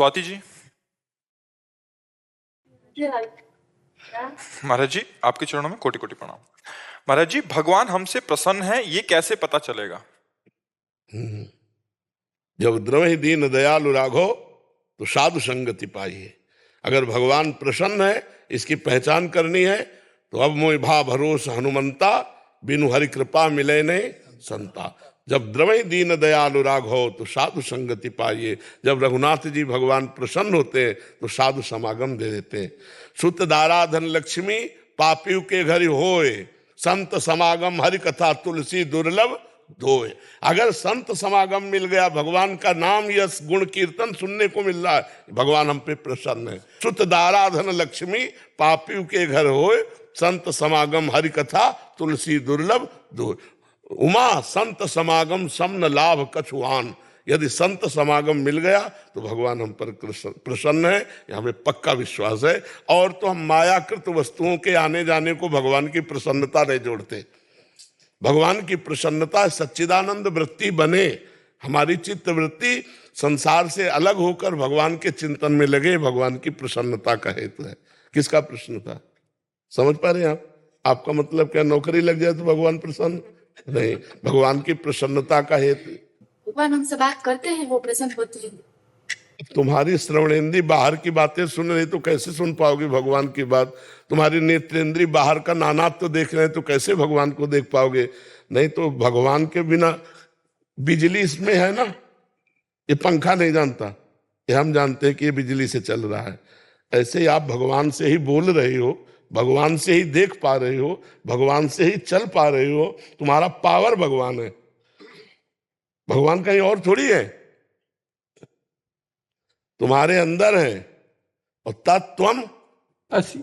स्वाति जी। महाराज जी, आपके चरणों में कोटि कोटि प्रणाम। महाराज जी, भगवान हमसे प्रसन्न है ये कैसे पता चलेगा? जब द्रवहि दीन दयालु राघो तो साधु संगति पाइए। अगर भगवान प्रसन्न है, इसकी पहचान करनी है तो अब मोहि भा भरोस हनुमंता, बिनु हरि कृपा मिले ने संता। जब द्रवहि दीन दयालु राघो तो साधु संगति पाइए। जब रघुनाथ जी भगवान प्रसन्न होते हैं तो साधु समागम दे देते हैं। सुत दारा धन लक्ष्मी पापियों के घर होए, संत समागम हरि कथा तुलसी दुर्लभ धोए। अगर संत समागम मिल गया, भगवान का नाम यश गुण कीर्तन सुनने को मिल रहा है, भगवान हम पे प्रसन्न है। सुत दारा धन लक्ष्मी पापियों के घर होए, संत समागम हरि कथा तुलसी दुर्लभ धोए। उमा संत समागम समन लाभ कछुआन। यदि संत समागम मिल गया तो भगवान हम पर प्रसन्न है, हमें पक्का विश्वास है। और तो हम मायाकृत वस्तुओं के आने जाने को भगवान की प्रसन्नता नहीं जोड़ते। भगवान की प्रसन्नता सच्चिदानंद वृत्ति बने, हमारी चित्त वृत्ति संसार से अलग होकर भगवान के चिंतन में लगे, भगवान की प्रसन्नता का हेतु है। किसका प्रसन्नता समझ पा रहे हैं आप? आपका मतलब क्या नौकरी लग जाए तो भगवान प्रसन्न नहीं, भगवान की प्रसन्नता का हेतु। भगवान हमसे बात करते हैं, वो प्रसन्न होते हैं। तुम्हारी श्रवणेंद्री बाहर की बातें सुन रही तो कैसे सुन पाओगे भगवान की बात? तुम्हारी नेत्रेंद्री बाहर का नानात्व तो देख रहे हैं तो कैसे भगवान को देख पाओगे? नहीं तो भगवान के बिना बिजली इसमें है ना, ये पंखा नहीं जानता, ये हम जानते हैं कि ये बिजली से चल रहा है। ऐसे ही आप भगवान से ही बोल रहे हो, भगवान से ही देख पा रहे हो, भगवान से ही चल पा रहे हो। तुम्हारा पावर भगवान है, भगवान कहीं और थोड़ी है, तुम्हारे अंदर है। और तत्त्वम असि।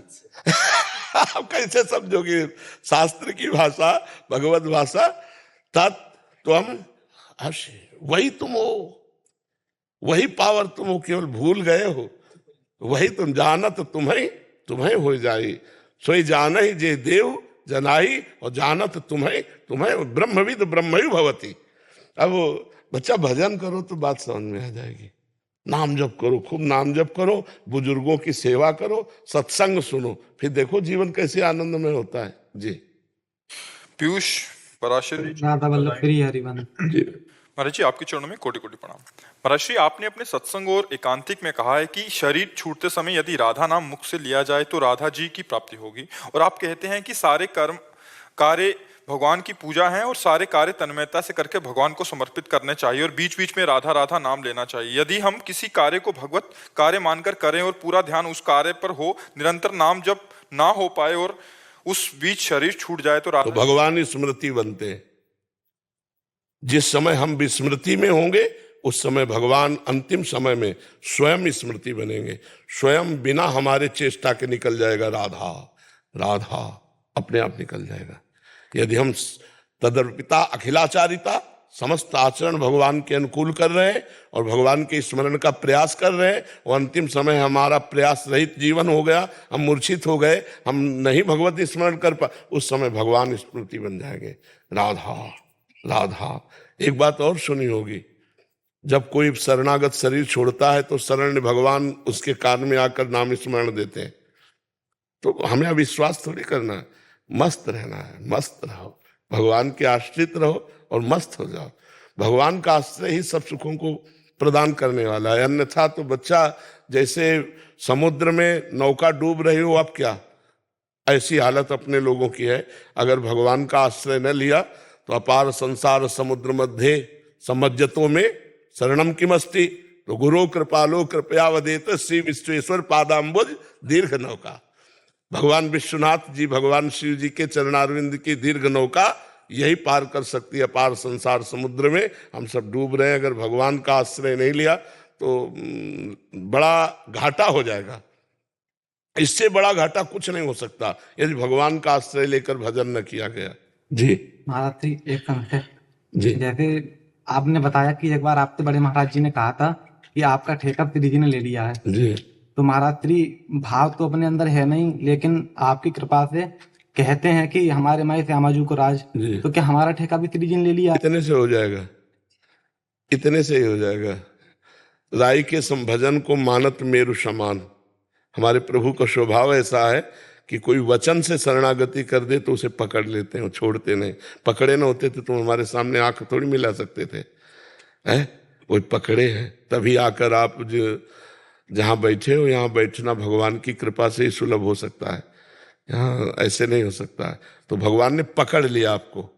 आप कैसे समझोगे शास्त्र की भाषा, भगवत भाषा? तत्त्वम असि, वही तुम हो, वही पावर तुम हो, केवल भूल गए हो। वही तुम जानत तुम्हें हो जाई, सोई जान ही जे देव जनाई, और जानत तुम्हें ब्रह्मविद ब्रह्मयु भवती। अब बच्चा भजन करो तो बात समझ में आ जाएगी। नाम जप करो, खूब नाम जप करो, बुजुर्गों की सेवा करो, सत्संग सुनो, फिर देखो जीवन कैसे आनंद में होता है। जी पीयूष पराशर जी। राधा वल्लभ प्रिय हरिवंश जी। महाराज जी, आपके चरणों में कोटि कोटि प्रणाम। महाराज जी, आपने अपने सत्संग और एकांतिक में कहा है कि शरीर छूटते समय यदि राधा नाम मुख से लिया जाए तो राधा जी की प्राप्ति होगी। और आप कहते हैं कि सारे कर्म कार्य भगवान की पूजा है और सारे कार्य तन्मयता से करके भगवान को समर्पित करने चाहिए और बीच बीच में राधा राधा नाम लेना चाहिए। यदि हम किसी कार्य को भगवत कार्य मानकर करें और पूरा ध्यान उस कार्य पर हो, निरंतर नाम जब ना हो पाए और उस बीच शरीर छूट जाए तो राधा भगवान स्मृति बनते हैं। जिस समय हम विस्मृति में होंगे उस समय भगवान अंतिम समय में स्वयं स्मृति बनेंगे। स्वयं बिना हमारे चेष्टा के निकल जाएगा राधा राधा, अपने आप निकल जाएगा। यदि हम तदर्पिता अखिलाचारिता समस्त आचरण भगवान के अनुकूल कर रहे हैं और भगवान के स्मरण का प्रयास कर रहे हैं, और अंतिम समय हमारा प्रयास रहित जीवन हो गया, हम मूर्छित हो गए, हम नहीं भगवत स्मरण कर पा, उस समय भगवान स्मृति बन जाएंगे। राधा राधा। एक बात और सुनी होगी, जब कोई शरणागत शरीर छोड़ता है तो शरण भगवान उसके कान में आकर नाम स्मरण देते हैं। तो हमें अविश्वास थोड़ी करना है, मस्त रहना है। मस्त रहो, भगवान के आश्रित रहो और मस्त हो जाओ। भगवान का आश्रय ही सब सुखों को प्रदान करने वाला है। अन्यथा तो बच्चा जैसे समुद्र में नौका डूब रही हो, अब क्या ऐसी हालत अपने लोगों की है। अगर भगवान का आश्रय न लिया तो अपार संसार समुद्र मध्य समज्जतों में शरणम किमस्ति, तो गुरु कृपालो कृपया वदेत श्री विश्वेश्वर पादाम्बुज दीर्घ नौका। भगवान विश्वनाथ जी, भगवान शिव जी के चरणारविंद की दीर्घ नौका यही पार कर सकती है अपार संसार समुद्र में। हम सब डूब रहे हैं, अगर भगवान का आश्रय नहीं लिया तो बड़ा घाटा हो जाएगा। इससे बड़ा घाटा कुछ नहीं हो सकता यदि भगवान का आश्रय लेकर भजन न किया गया। जी महाराज जी, एक है जी। जैसे आपने बताया कि एक बार आपके बड़े महाराज जी ने कहा था कि आपका ठेका श्री जी ने ले लिया है। जी। तो महाराज श्री भाव तो अपने अंदर है नहीं, लेकिन आपकी कृपा से कहते हैं कि हमारे माई श्यामाजू को राज, तो क्या हमारा ठेका भी श्री जी ने ले लिया? इतने से हो जाएगा, इतने से ही हो जाएगा। राई के संभजन को मानत मेरु समान। हमारे प्रभु का स्वभाव ऐसा है कि कोई वचन से शरणागति कर दे तो उसे पकड़ लेते हैं, छोड़ते नहीं। पकड़े ना होते तो तुम हमारे सामने आंख थोड़ी मिला सकते थे, हैं? वो पकड़े हैं, तभी आकर आप जहाँ बैठे हो यहाँ बैठना भगवान की कृपा से ही सुलभ हो सकता है, यहाँ ऐसे नहीं हो सकता है। तो भगवान ने पकड़ लिया आपको।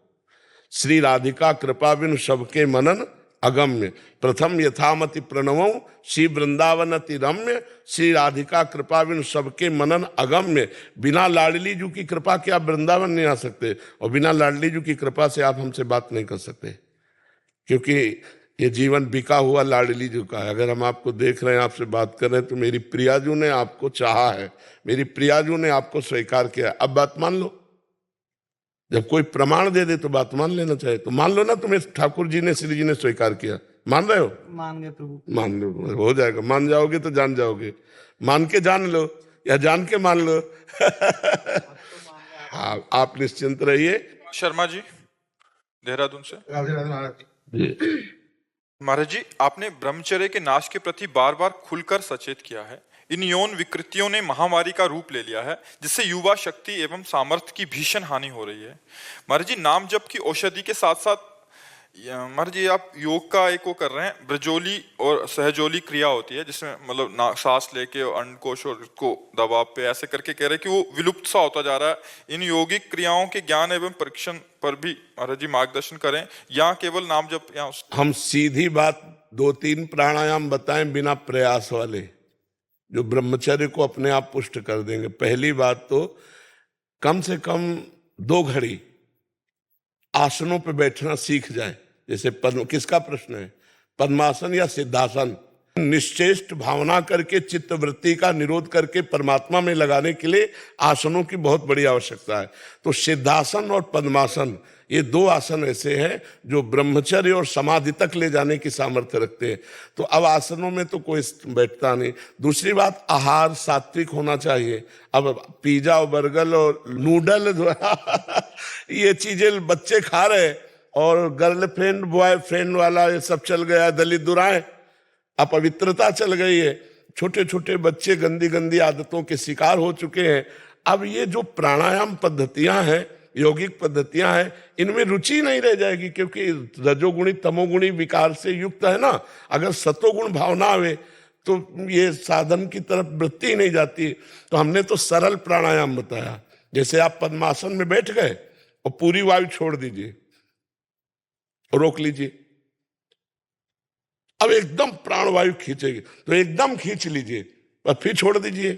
श्री राधिका कृपा बिनु सबके मनन अगम्य, प्रथम यथामति प्रणवं श्री वृंदावन अति रम्य। श्री राधिका कृपा बिनु सबके मनन अगम्य। बिना लाडली जू की कृपा के आप वृंदावन नहीं आ सकते, और बिना लाडली जू की कृपा से आप हमसे बात नहीं कर सकते, क्योंकि ये जीवन बिका हुआ लाडली जू का है। अगर हम आपको देख रहे हैं, आपसे बात कर रहे हैं, तो मेरी प्रियाजू ने आपको चाहा है, मेरी प्रियाजू ने आपको स्वीकार किया है। अब बात मान लो। जब कोई प्रमाण दे दे तो बात मान लेना चाहिए। तो मान लो ना, तुम्हें ठाकुर जी ने, श्री जी ने स्वीकार किया, मान रहे हो? मान गए प्रभु। मान लो, हो जाएगा। मान जाओगे तो जान जाओगे, मान के जान लो या जान के मान लो। हाँ, आप निश्चिंत रहिए। शर्मा जी देहरादून से। महाराज जी, आपने ब्रह्मचर्य के नाश के प्रति बार बार खुलकर सचेत किया है। इन यौन विकृतियों ने महामारी का रूप ले लिया है, जिससे युवा शक्ति एवं सामर्थ्य की भीषण हानि हो रही है। महाराज जी, नाम जप की औषधि के साथ साथ महाराज जी आप योग का एक वो कर रहे हैं, ब्रजोली और सहजोली क्रिया होती है, जिसमें मतलब सांस लेके अंडकोश और को दबाव पे ऐसे करके कह रहे हैं कि वो विलुप्त सा होता जा रहा है। इन यौगिक क्रियाओं के ज्ञान एवं परीक्षण पर भी महाराज जी मार्गदर्शन करें, या केवल नाम जप? या हम सीधी बात 2-3 प्राणायाम बताएं बिना प्रयास वाले, जो ब्रह्मचर्य को अपने आप पुष्ट कर देंगे। पहली बात तो कम से कम 2 घड़ी आसनों पे बैठना सीख जाए। जैसे पद्म, किसका प्रश्न है? पद्मासन या सिद्धासन? निश्चेष्ट भावना करके चित्त वृत्ति का निरोध करके परमात्मा में लगाने के लिए आसनों की बहुत बड़ी आवश्यकता है। तो सिद्धासन और पद्मासन, ये 2 आसन ऐसे हैं जो ब्रह्मचर्य और समाधि तक ले जाने की सामर्थ्य रखते हैं। तो अब आसनों में तो कोई बैठता नहीं। दूसरी बात, आहार सात्विक होना चाहिए। अब पिज्जा और बर्गर और नूडल ये चीजें बच्चे खा रहे, और गर्लफ्रेंड बॉयफ्रेंड वाला ये सब चल गया, दलित दुराएं, अपवित्रता चल गई है। छोटे छोटे बच्चे गंदी गंदी आदतों के शिकार हो चुके हैं। अब ये जो प्राणायाम पद्धतियां हैं, यौगिक पद्धतियां हैं, इनमें रुचि नहीं रह जाएगी, क्योंकि रजोगुणी तमोगुणी विकार से युक्त है ना। अगर सतोगुण भावना आवे तो ये साधन की तरफ वृत्ति ही नहीं जाती। तो हमने तो सरल प्राणायाम बताया। जैसे आप पद्मासन में बैठ गए और पूरी वायु छोड़ दीजिए, रोक लीजिए। अब एकदम प्राणवायु खींचेगी तो एकदम खींच लीजिए और फिर छोड़ दीजिए,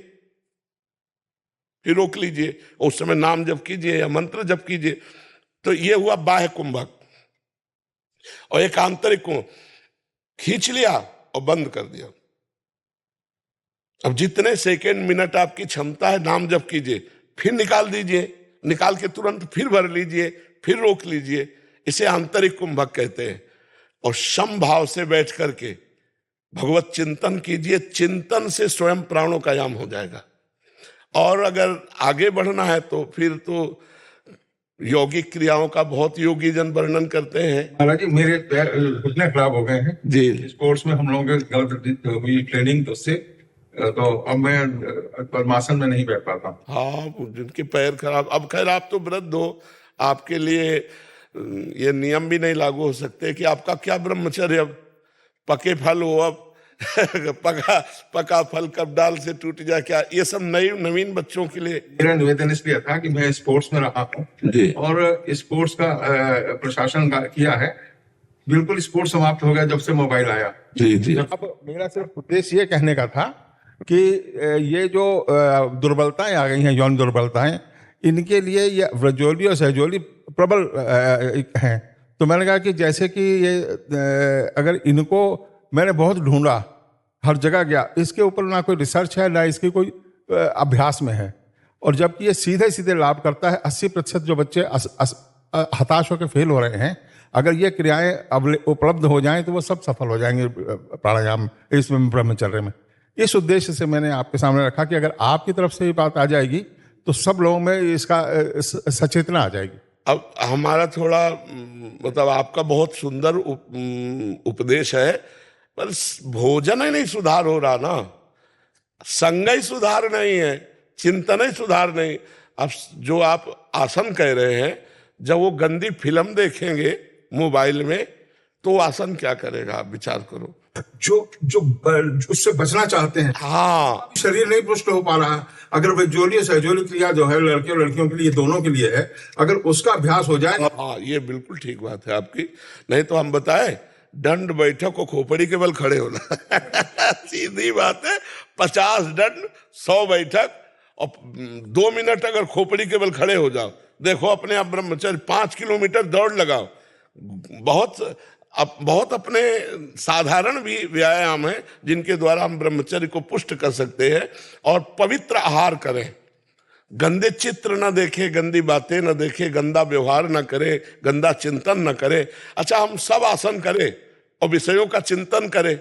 फिर रोक लीजिए। उस समय नाम जप कीजिए या मंत्र जप कीजिए। तो ये हुआ बाह्य कुंभक। और एक आंतरिक कुंभ, खींच लिया और बंद कर दिया। अब जितने सेकेंड मिनट आपकी क्षमता है नाम जप कीजिए, फिर निकाल दीजिए, निकाल के तुरंत फिर भर लीजिए, फिर रोक लीजिए। इसे आंतरिक कुंभक कहते हैं। और समभाव से बैठ करके भगवत चिंतन कीजिए। चिंतन से स्वयं प्राणों का याम हो जाएगा। और अगर आगे बढ़ना है तो फिर तो यौगिक क्रियाओं का बहुत योगी जन वर्णन करते हैं। महाराज जी, मेरे पैर घुटने खराब हो गए हैं जी। स्पोर्ट्स में हम लोगों के गलत हुई ट्रेनिंग, तो उससे तो अब मैं पद्मासन में नहीं बैठ पाता। हाँ, जिनके पैर खराब, अब खैर आप तो वृद्ध हो, आपके लिए ये नियम भी नहीं लागू हो सकते कि आपका क्या ब्रह्मचर्य, अब पके फल हो, अब पका फल कब डाल से टूट जाए, क्या ये सब नवीन बच्चों के लिए। मेरा निवेदन इसलिए था कि मैं स्पोर्ट्स में रहा हूँ और स्पोर्ट्स का प्रशासन किया है। बिल्कुल स्पोर्ट्स समाप्त हो गया जब से मोबाइल आया। जी जी। अब मेरा सिर्फ उद्देश्य ये कहने का था कि ये जो दुर्बलताएं आ गई हैं, यौन दुर्बलताएं, इनके लिए ये व्रजोली और सहजोली प्रबल हैं। तो मैंने कहा कि जैसे कि ये अगर इनको मैंने बहुत ढूंढा, हर जगह गया, इसके ऊपर ना कोई रिसर्च है ना इसकी कोई अभ्यास में है। और जबकि ये सीधे सीधे लाभ करता है। 80% जो बच्चे हताश होकर फेल हो रहे हैं, अगर ये क्रियाएं उपलब्ध हो जाएं तो वो सब सफल हो जाएंगे प्राणायाम, इसमें ब्रह्मचर्य में। इस उद्देश्य से मैंने आपके सामने रखा कि अगर आपकी तरफ से ये बात आ जाएगी तो सब लोगों में इसका सचेतना आ जाएगी। अब हमारा थोड़ा मतलब आपका बहुत सुंदर उपदेश है, पर भोजन ही नहीं सुधार हो रहा ना, संग ही सुधार नहीं है, चिंतन ही सुधार नहीं। अब जो आप आसन कह रहे हैं, जब वो गंदी फिल्म देखेंगे मोबाइल में तो आसन क्या करेगा, आप विचार करो। जो जो उससे बचना चाहते हैं, हाँ, शरीर नहीं पुष्ट हो पा रहा है, अगर विजुअली सहजोली क्रिया जो है लड़के और लड़कियों के लिए, दोनों के लिए है, अगर उसका अभ्यास हो जाए। हाँ, ये बिल्कुल ठीक बात है आपकी। नहीं तो हम बताएं, दंड बैठक को खोपड़ी के बल खड़े होना सीधी बात है। 50 दंड 100 बैठक और 2 मिनट अगर खोपड़ी के बल खड़े हो जाओ, देखो अपने आप ब्रह्मचर्य 5 किलोमीटर दौड़ लगाओ, बहुत अपने साधारण भी व्यायाम है जिनके द्वारा हम ब्रह्मचर्य को पुष्ट कर सकते हैं। और पवित्र आहार करें, गंदे चित्र न देखे, गंदी बातें न देखे, गंदा व्यवहार न करे, गंदा चिंतन न करे। अच्छा, हम सब आसन करें और विषयों का चिंतन करें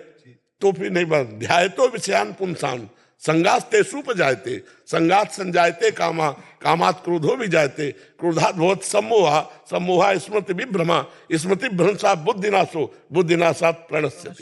तो फिर नहीं बन। ध्यायतो विषयान पुंसान संगात तेषुपजायते, संगात संजायते कामा, कामात क्रोधो भी जायते, क्रोधात भवत सम्मोहा, सम्मोहा स्मृति विभ्रमा, स्मृति भ्रंशा बुद्धिनाशो, बुद्धिनाशात प्रणश्यति।